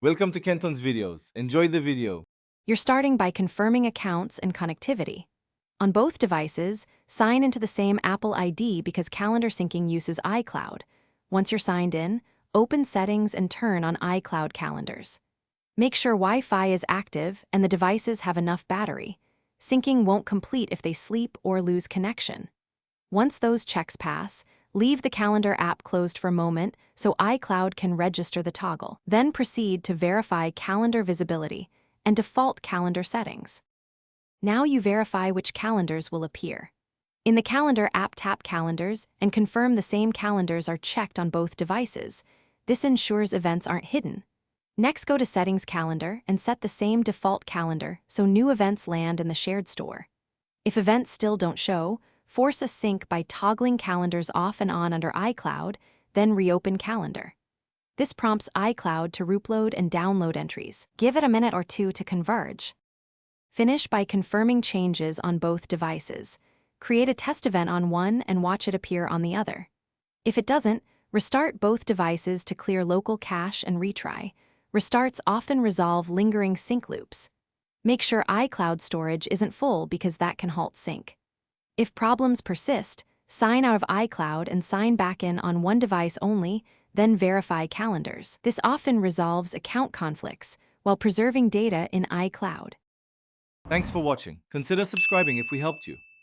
Welcome to Kenton's videos. Enjoy the video. You're starting by confirming accounts and connectivity. On both devices, sign into the same Apple ID because calendar syncing uses iCloud. Once you're signed in, open Settings and turn on iCloud calendars. Make sure Wi-Fi is active and the devices have enough battery. Syncing won't complete if they sleep or lose connection. Once those checks pass, leave the calendar app closed for a moment so iCloud can register the toggle. Then proceed to verify calendar visibility and default calendar settings. Now you verify which calendars will appear. In the Calendar app, tap Calendars and confirm the same calendars are checked on both devices. This ensures events aren't hidden. Next, go to Settings Calendar and set the same default calendar so new events land in the shared store. If events still don't show, force a sync by toggling calendars off and on under iCloud, then reopen Calendar. This prompts iCloud to upload and download entries. Give it a minute or two to converge. Finish by confirming changes on both devices. Create a test event on one and watch it appear on the other. If it doesn't, restart both devices to clear local cache and retry. Restarts often resolve lingering sync loops. Make sure iCloud storage isn't full because that can halt sync. If problems persist, sign out of iCloud and sign back in on one device only, then verify calendars. This often resolves account conflicts while preserving data in iCloud. Thanks for watching. Consider subscribing if we helped you.